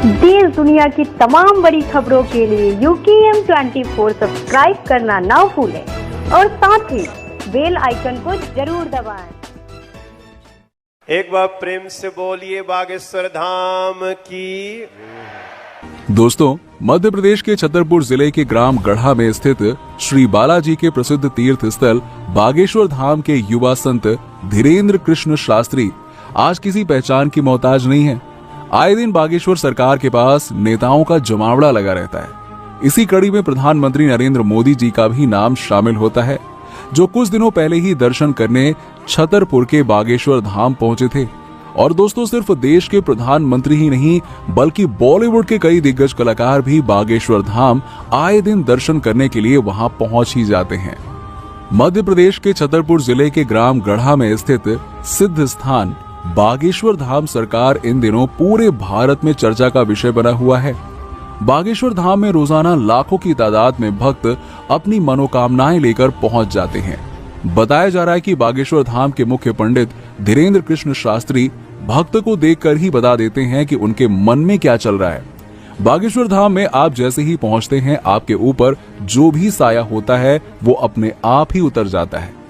देश दुनिया की तमाम बड़ी खबरों के लिए UKM 24 सब्सक्राइब करना ना भूलें और साथ ही बेल आइकन को जरूर दबाएं। एक बार प्रेम से बोलिए बागेश्वर धाम की। दोस्तों, मध्य प्रदेश के छतरपुर जिले के ग्राम गढ़ा में स्थित श्री बालाजी के प्रसिद्ध तीर्थ स्थल बागेश्वर धाम के युवा संत धीरेन्द्र कृष्ण शास्त्री आज किसी पहचान की मोहताज नहीं है। आए दिन बागेश्वर सरकार के पास नेताओं का जमावड़ा लगा रहता है। इसी कड़ी में प्रधानमंत्री नरेंद्र मोदी जी का भी नाम शामिल होता है, जो कुछ दिनों पहले ही दर्शन करने छतरपुर के बागेश्वर धाम पहुंचे थे। और दोस्तों, सिर्फ देश के प्रधानमंत्री ही नहीं बल्कि बॉलीवुड के कई दिग्गज कलाकार भी बागेश्वर धाम आए दिन दर्शन करने के लिए वहां पहुंच ही जाते हैं। मध्य प्रदेश के छतरपुर जिले के ग्राम गढ़ा में स्थित सिद्ध स्थान बागेश्वर धाम सरकार इन दिनों पूरे भारत में चर्चा का विषय बना हुआ है। बागेश्वर धाम में रोजाना लाखों की तादाद में भक्त अपनी मनोकामनाएं लेकर पहुंच जाते हैं। बताया जा रहा है कि बागेश्वर धाम के मुख्य पंडित धीरेन्द्र कृष्ण शास्त्री भक्त को देखकर ही बता देते हैं कि उनके मन में क्या चल रहा है। बागेश्वर धाम में आप जैसे ही पहुंचते हैं, आपके ऊपर जो भी साया होता है वो अपने आप ही उतर जाता है।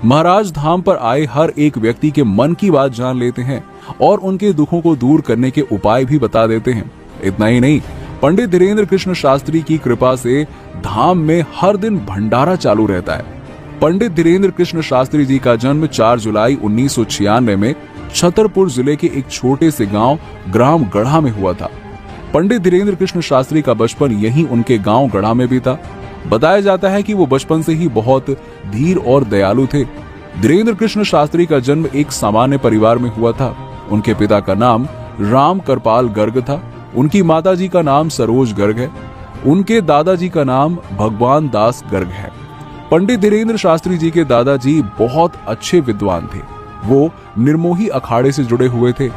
महाराज धाम पर आए हर एक व्यक्ति के मन की बात जान लेते हैं और उनके दुखों को दूर करने के उपाय भी बता देते हैं। इतना ही नहीं, पंडित धीरेन्द्र कृष्ण शास्त्री की कृपा से धाम में हर दिन भंडारा चालू रहता है। पंडित धीरेन्द्र कृष्ण शास्त्री जी का जन्म 4 जुलाई 1996 में छतरपुर जिले के एक छोटे से गांव ग्राम गढ़ा में हुआ था। पंडित धीरेन्द्र कृष्ण शास्त्री का बचपन यहीं उनके गांव गढ़ा में बीता। बताया जाता है कि वो बचपन से ही बहुत धीर और दयालु थे। धीरेन्द्र कृष्ण शास्त्री का जन्म एक सामान्य परिवार में हुआ था। उनके पिता का नाम राम करपाल गर्ग था। उनकी माताजी का नाम सरोज गर्ग है। उनके दादाजी का नाम भगवान दास गर्ग है। पंडित धीरेन्द्र शास्त्री जी के दादाजी बहुत अच्छे विद्वान थे। वो निर्मोही अखाड़े से जुड़े हुए थे।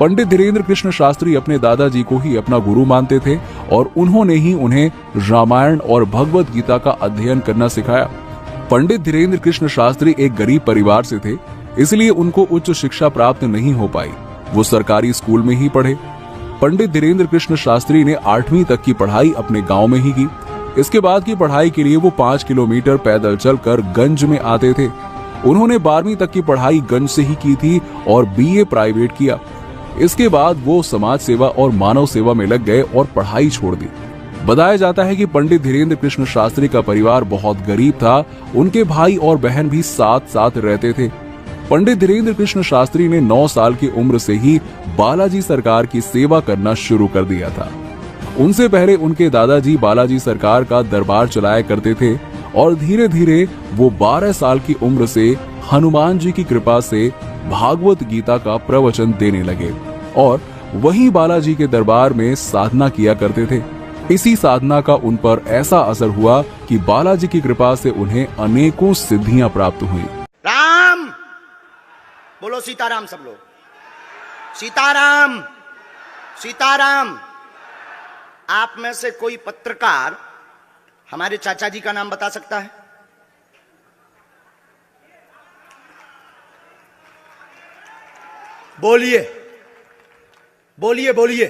पंडित धीरेन्द्र कृष्ण शास्त्री अपने दादाजी को ही अपना गुरु मानते थे और उन्होंने ही उन्हें रामायण और भगवत गीता का अध्ययन करना सिखाया। पंडित धीरेन्द्र कृष्ण शास्त्री एक गरीब परिवार से थे, इसलिए उनको उच्च शिक्षा प्राप्त नहीं हो पाई। वो सरकारी स्कूल में ही पढ़े। पंडित धीरेन्द्र कृष्ण शास्त्री ने 8वीं तक की पढ़ाई अपने गांव में ही की। इसके बाद की पढ़ाई के लिए वो 5 किलोमीटर पैदल चलकर गंज में आते थे। उन्होंने 12वीं तक की पढ़ाई गंज से ही की थी और BA प्राइवेट किया। इसके बाद वो समाज सेवा और मानव सेवा में लग गए और पढ़ाई छोड़ दी। बताया जाता है कि पंडित धीरेन्द्र कृष्ण शास्त्री का परिवार बहुत गरीब था। उनके भाई और बहन भी साथ साथ रहते थे। पंडित धीरेन्द्र कृष्ण शास्त्री ने 9 साल की उम्र से ही बालाजी सरकार की सेवा करना शुरू कर दिया था। उनसे पहले उनके दादाजी बालाजी सरकार का दरबार चलाया करते थे और धीरे धीरे वो 12 साल की उम्र से हनुमान जी की कृपा से भागवत गीता का प्रवचन देने लगे और वहीं बालाजी के दरबार में साधना किया करते थे। इसी साधना का उन पर ऐसा असर हुआ कि बालाजी की कृपा से उन्हें अनेकों सिद्धियां प्राप्त हुई। राम बोलो, सीताराम सब लोग, सीताराम सीताराम। आप में से कोई पत्रकार हमारे चाचा जी का नाम बता सकता है? बोलिए बोलिए बोलिए।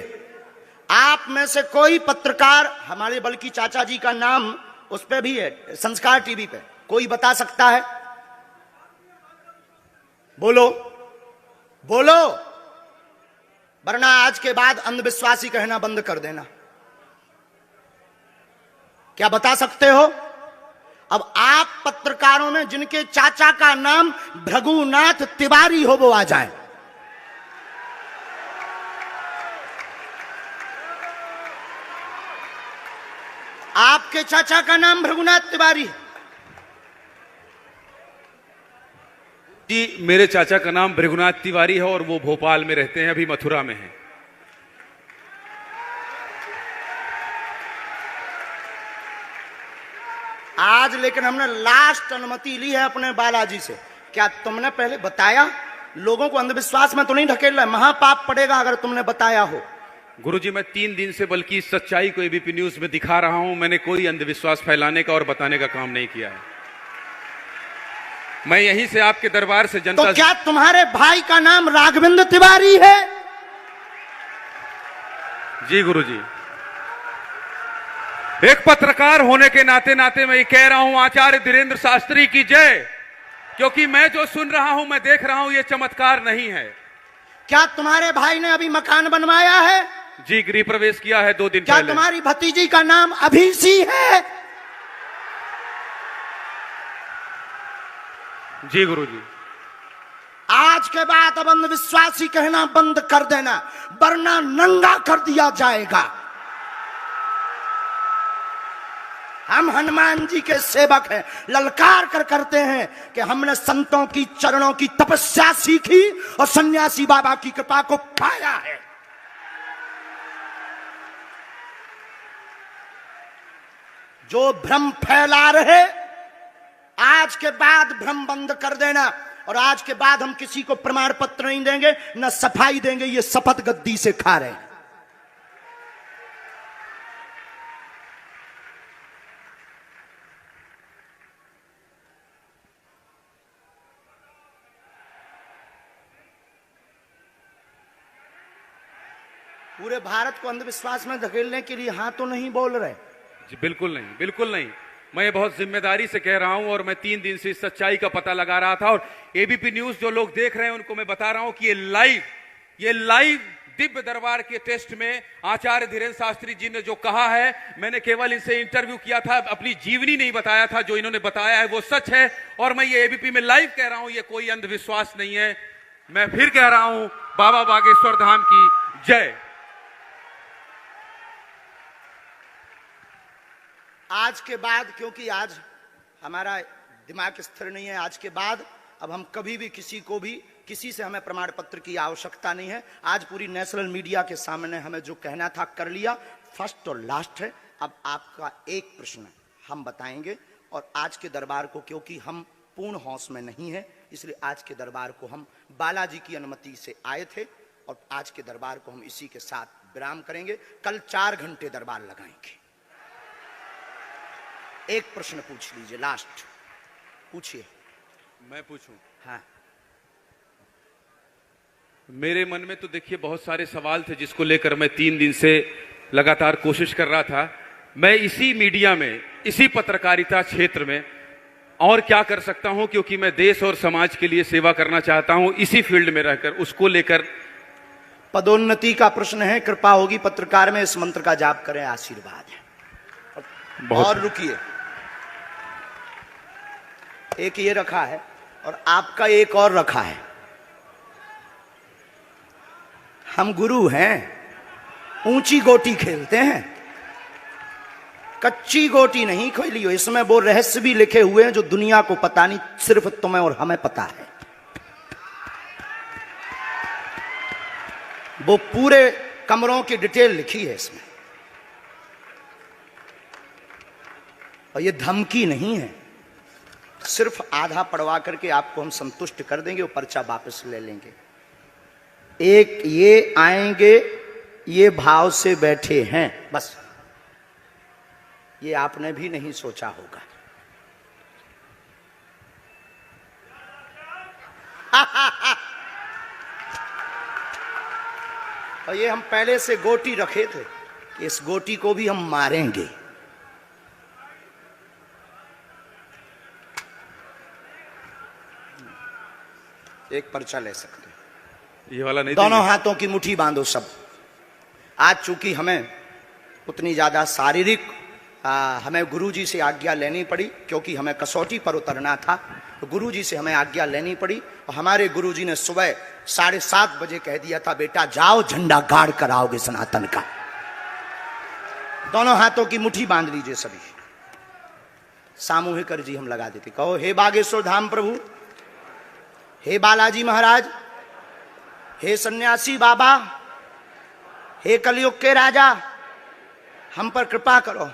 आप में से कोई पत्रकार हमारे बल्कि चाचा जी का नाम उस पे भी है, संस्कार टीवी पे, कोई बता सकता है? बोलो बोलो, वरना आज के बाद अंधविश्वासी कहना बंद कर देना। क्या बता सकते हो? अब आप पत्रकारों में जिनके चाचा का नाम भृगुनाथ तिवारी हो वो आ जाए। आपके चाचा का नाम भृगुनाथ तिवारी? जी, मेरे चाचा का नाम भृगुनाथ तिवारी है और वो भोपाल में रहते हैं, अभी मथुरा में हैं। आज लेकिन हमने लास्ट अनुमति ली है अपने बालाजी से। क्या तुमने पहले बताया? लोगों को अंधविश्वास में तो नहीं ढकेलना, महापाप पड़ेगा अगर तुमने बताया हो। गुरुजी, मैं 3 दिन से बल्कि इस सच्चाई को ABP न्यूज में दिखा रहा हूं। मैंने कोई अंधविश्वास फैलाने का और बताने का काम नहीं किया है। मैं यहीं से आपके दरबार से जनता। तो क्या तुम्हारे भाई का नाम राघवेंद्र तिवारी है? जी गुरुजी, एक पत्रकार होने के नाते नाते मैं ये कह रहा हूं, आचार्य धीरेन्द्र शास्त्री की जय, क्योंकि मैं जो सुन रहा हूं, मैं देख रहा हूं, ये चमत्कार नहीं है। क्या तुम्हारे भाई ने अभी मकान बनवाया है? जी, गृह प्रवेश किया है 2 दिन क्या पहले। तुम्हारी भतीजी का नाम अभिसी है? जी गुरुजी। आज के बाद अब अंधविश्वासी कहना बंद कर देना, वरना नंगा कर दिया जाएगा। हम हनुमान जी के सेवक हैं, ललकार कर करते हैं कि हमने संतों की चरणों की तपस्या सीखी और सन्यासी बाबा की कृपा को पाया है। जो भ्रम फैला रहे, आज के बाद भ्रम बंद कर देना। और आज के बाद हम किसी को प्रमाण पत्र नहीं देंगे, न सफाई देंगे, ये शपथ गद्दी से खा रहे हैं। पूरे भारत को अंधविश्वास में धकेलने के लिए हाँ तो नहीं बोल रहे। जी बिल्कुल नहीं, बिल्कुल नहीं। मैं ये बहुत जिम्मेदारी से कह रहा हूं, और मैं 3 दिन से इस सच्चाई का पता लगा रहा था। और एबीपी न्यूज जो लोग देख रहे हैं उनको मैं बता रहा हूं कि ये लाइव दिव्य दरबार के टेस्ट में आचार्य धीरेन्द्र शास्त्री जी ने जो कहा है, मैंने केवल इनसे इंटरव्यू किया था, अपनी जीवनी नहीं बताया था। जो इन्होंने बताया है वो सच है, और मैं ये एबीपी में लाइव कह रहा हूं, ये कोई अंधविश्वास नहीं है। मैं फिर कह रहा हूं, बाबा बागेश्वर धाम की जय। आज के बाद, क्योंकि आज हमारा दिमाग स्थिर नहीं है, आज के बाद अब हम कभी भी किसी से हमें प्रमाण पत्र की आवश्यकता नहीं है। आज पूरी नेशनल मीडिया के सामने हमें जो कहना था कर लिया, फर्स्ट और लास्ट है। अब आपका एक प्रश्न हम बताएंगे, और आज के दरबार को, क्योंकि हम पूर्ण होश में नहीं है, इसलिए आज के दरबार को हम बालाजी की अनुमति से आए थे, और आज के दरबार को हम इसी के साथ विराम करेंगे। कल 4 घंटे दरबार लगाएंगे। एक प्रश्न पूछ लीजिए, लास्ट पूछिए। मैं पूछूं? हाँ। मेरे मन में तो देखिए बहुत सारे सवाल थे, जिसको लेकर मैं 3 दिन से लगातार कोशिश कर रहा था। मैं इसी मीडिया में, इसी पत्रकारिता क्षेत्र में और क्या कर सकता हूं, क्योंकि मैं देश और समाज के लिए सेवा करना चाहता हूं, इसी फील्ड में रहकर। उसको लेकर पदोन्नति का प्रश्न है, कृपा होगी पत्रकार में, इस मंत्र का जाप करें, आशीर्वाद है। और रुकिए, एक ये रखा है और आपका एक और रखा है। हम गुरु हैं, ऊंची गोटी खेलते हैं, कच्ची गोटी नहीं खेली हो। इसमें वो रहस्य भी लिखे हुए हैं जो दुनिया को पता नहीं, सिर्फ तुम्हें और हमें पता है। वो पूरे कमरों की डिटेल लिखी है इसमें, और ये धमकी नहीं है। सिर्फ आधा पढ़वा करके आपको हम संतुष्ट कर देंगे, वो पर्चा वापस ले लेंगे। एक ये आएंगे, ये भाव से बैठे हैं, बस। ये आपने भी नहीं सोचा होगा। और ये हम पहले से गोटी रखे थे कि इस गोटी को भी हम मारेंगे। एक पर्चा ले सकते हैं, ये वाला नहीं। दोनों हाथों की मुट्ठी बांधो सब। आज चूंकि हमें उतनी ज्यादा शारीरिक हमें गुरुजी से आज्ञा लेनी पड़ी, क्योंकि हमें कसौटी पर उतरना था, तो गुरुजी से हमें आज्ञा लेनी पड़ी। और हमारे गुरुजी ने सुबह 7:30 बजे कह दिया था, बेटा जाओ झंडा गाड़ कर आओगे सनातन का। दोनों हाथों की मुट्ठी बांध लीजिए सभी। सामूहिक अर्जी हम लगा देते। कहो, हे बागेश्वर धाम प्रभु, हे बालाजी महाराज, हे सन्यासी बाबा, हे कलयुग के राजा, हम पर कृपा करो,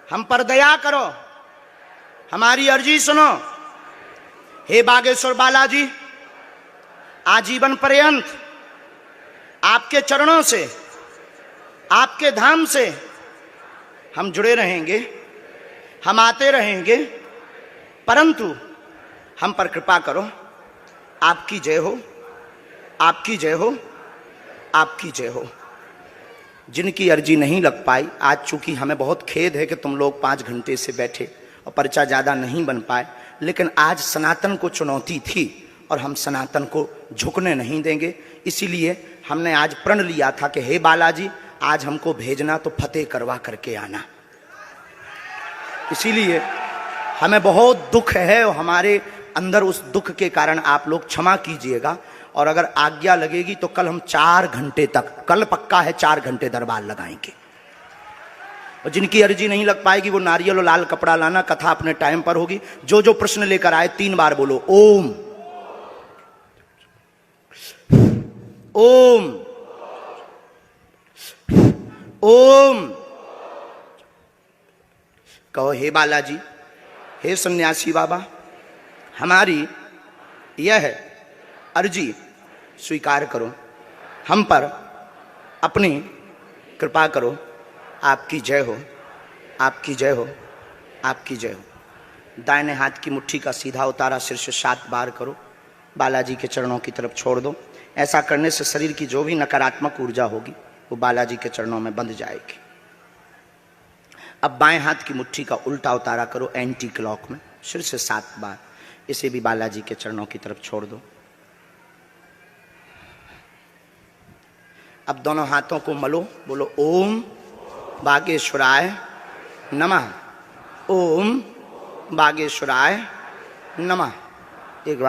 हम पर दया करो, हमारी अर्जी सुनो। हे बागेश्वर बालाजी, आजीवन पर्यंत आपके चरणों से, आपके धाम से हम जुड़े रहेंगे, हम आते रहेंगे, परंतु हम पर कृपा करो। आपकी जय हो, आपकी जय हो, आपकी जय हो। जिनकी अर्जी नहीं लग पाई, आज चूंकि हमें बहुत खेद है कि तुम लोग 5 घंटे से बैठे और पर्चा ज़्यादा नहीं बन पाए, लेकिन आज सनातन को चुनौती थी और हम सनातन को झुकने नहीं देंगे। इसीलिए हमने आज प्रण लिया था कि हे बालाजी, आज हमको भेजना तो फतेह करवा करके आना। इसीलिए हमें बहुत दुख है और हमारे अंदर उस दुख के कारण आप लोग क्षमा कीजिएगा। और अगर आज्ञा लगेगी तो कल हम 4 घंटे तक, कल पक्का है 4 घंटे दरबार लगाएंगे। और जिनकी अर्जी नहीं लग पाएगी वो नारियल और लाल कपड़ा लाना, कथा अपने टाइम पर होगी। जो जो प्रश्न लेकर आए 3 बार बोलो ओम ओम ओम। कहो हे बालाजी, हे सन्यासी बाबा, हमारी यह अर्जी स्वीकार करो, हम पर अपनी कृपा करो। आपकी जय हो, आपकी जय हो, आपकी जय हो। दाहिने हाथ की मुट्ठी का सीधा उतारा शीर्ष 7 बार करो, बालाजी के चरणों की तरफ छोड़ दो। ऐसा करने से शरीर की जो भी नकारात्मक ऊर्जा होगी वो बालाजी के चरणों में बंध जाएगी। अब बाएं हाथ की मुट्ठी का उल्टा उतारा करो एंटी क्लॉक में, शीर्ष 7 बार। इसे भी बालाजी के चरणों की तरफ छोड़ दो। अब दोनों हाथों को मलो, बोलो ओम बागेश्वराय नमः, ओम बागेश्वराय नमः। एक बार